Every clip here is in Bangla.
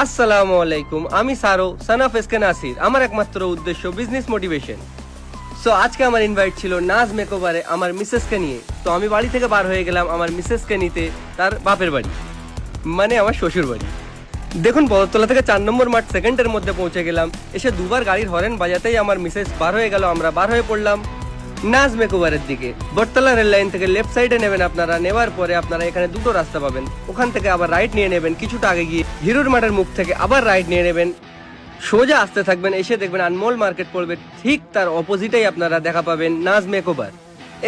আসসালামু আলাইকুম, আমি সারো সন অফ এসকে নাসির। আমার একমাত্র উদ্দেশ্য বিজনেস মোটিভেশন। সো আজকে আমার ইনভাইট ছিল নাজ মেকওভারে আমার মিসেসকে নিয়ে। তো আমি বাড়ি থেকে বার হয়ে গেলাম আমার মিসেসকে নিতে তার বাপের বাড়ি, মানে আমার শ্বশুর বাড়ি। দেখুন, বদরতলা থেকে 4 নম্বর মাঠ সেকেন্ডের মধ্যে পৌঁছে গেলাম। এসে দুবার গাড়ির হরেন বাজাতেই আমার মিসেস বার হয়ে গেল, আমরা বার হয়ে পড়লাম নাজ মেকওভারের দিকে। বটতলা রেল লাইন থেকে লেফট সাইডে নেবেন আপনারা। নেওয়ার পরে আপনারা এখানে দুটো রাস্তা পাবেন, ওখান থেকে আবার রাইট নিয়ে নেবেন। কিছুটা আগে গিয়ে হিরোর মাঠের মুখ থেকে আবার রাইট নিয়ে নেবেন, সোজা আসতে থাকবেন। এসে দেখবেন আনমোল মার্কেট পড়বে, ঠিক তার অপোজিটেই আপনারা দেখা পাবেন নাজ মেকওভার।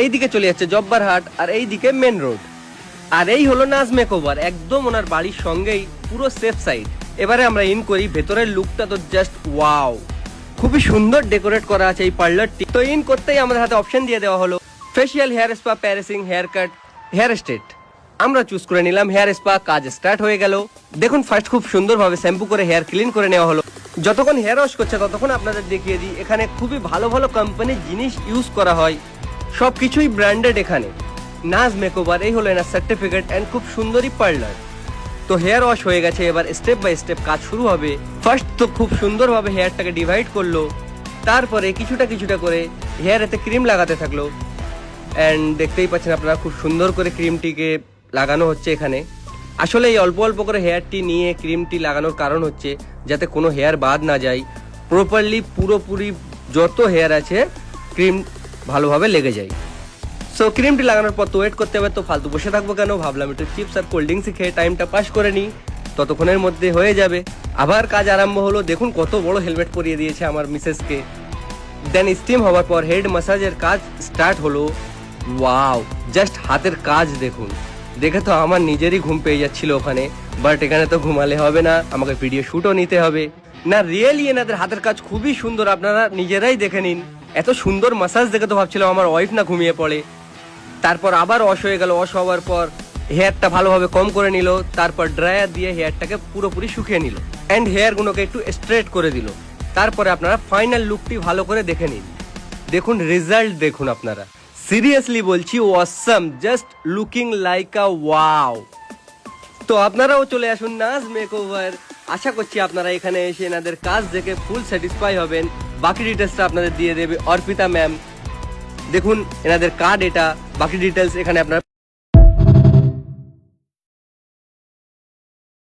এইদিকে চলে যাচ্ছে জব্বার হাট, আর এইদিকে মেন রোড। আর এই হলো নাজ মেকওভার, একদম ওনার বাড়ির সঙ্গেই, পুরো সেফ সাইড। এবারে আমরা ইন করি। ভেতরের লুকটা তো জাস্ট ওয়াও, খুবই সুন্দর ডেকোরেট করা আছে এই পার্লারটি। তো ইন করতেই আমাদের হাতে অপশন দিয়ে দেওয়া হলো ফেসিয়াল, হেয়ার স্পা, প্যারেসিং, হেয়ার কাট, হেয়ার স্ট্রেট। আমরা চুজ করে নিলাম হেয়ার স্পা। কাজ স্টার্ট হয়ে গেল। দেখুন, ফার্স্ট খুব সুন্দরভাবে শ্যাম্পু করে হেয়ার ক্লিন করে নেওয়া হলো। যতক্ষণ হেয়ার ওয়াশ করছে ততক্ষণ আপনাদের দেখিয়ে দিই, এখানে খুবই ভালো ভালো কোম্পানির জিনিস ইউজ করা হয়, সবকিছুই ব্র্যান্ডেড এখানে। নাজ মেকওভার, এই হলো এনার সার্টিফিকেট অ্যান্ড খুব সুন্দরী পার্লার। তো হেয়ার ওয়াশ হয়ে গেছে, এবার স্টেপ বাই স্টেপ কাজ শুরু হবে। ফার্স্ট তো খুব সুন্দরভাবে হেয়ারটাকে ডিভাইড করলো, তারপরে কিছুটা কিছুটা করে হেয়ারেতে ক্রিম লাগাতে থাকলো। অ্যান্ড দেখতেই পাচ্ছেন আপনারা, খুব সুন্দর করে ক্রিমটিকে লাগানো হচ্ছে এখানে। আসলে এই অল্প অল্প করে হেয়ারটি নিয়ে ক্রিমটি লাগানোর কারণ হচ্ছে যাতে কোনো হেয়ার বাদ না যায়, প্রপারলি পুরোপুরি যত হেয়ার আছে ক্রিম ভালোভাবে লেগে যায়। সো ক্রিমটি লাগানোর পর তো ওয়েট করতে হবে। তো ফালতু বসে থাকবো কেন, ভাবলাম একটু চিপস আর কোল্ড ড্রিঙ্কস খেয়ে টাইমটা পাস করে নিই, ততক্ষণের মধ্যে হয়ে যাবে। আবার কাজ আরম্ভ হলো। দেখুন কত বড় হেলমেট পরিয়ে দিয়েছে আমার মিসেসকে। দেন স্টিম হওয়ার পর হেড ম্যাসাজের কাজ স্টার্ট হলো। ওয়াও, জাস্ট হাতের কাজ দেখুন, দেখে তো আমার নিজেরই ঘুম পেয়ে যাচ্ছিল ওখানে। বাট এখানে তো ঘুমালে হবে না, আমাকে ভিডিও শুটও নিতে হবে। না রিয়েলি এনাদের হাতের কাজ খুবই সুন্দর, আপনারা নিজেরাই দেখে নিন। এত সুন্দর ম্যাসাজ দেখে তো ভাবছিলাম আমার ওয়াইফ না ঘুমিয়ে পড়ে। তারপর আবার ওয়াশ হয়ে গেল। ওয়াশ হওয়ার পর হেয়ারটা ভালোভাবে কম করে নিল, তারপর ড্রায়ার দিয়ে হেয়ারটাকে পুরোপুরি শুকিয়ে নিল অ্যান্ড হেয়ারগুলোকে একটু স্ট্রেট করে দিল। তারপরে আপনারা ফাইনাল লুকটি ভালো করে দেখে নিন। দেখুন রেজাল্ট দেখুন আপনারা, সিরিয়াসলি বলছি অসাম, জাস্ট লুকিং লাইক আ ওয়াও। তো আপনারাও চলে আসুন নাজ মেকওভার। আশা করছি আপনারা এখানে এসে এনাদের কাজ দেখে ফুল স্যাটিসফাই হবেন। বাকি ডিটেলসটা আপনাদের দিয়ে দেবে অর্পিতা ম্যাম। দেখুন এনাদের কার্ড এটা, বাকি ডিটেলস এখানে আপনারা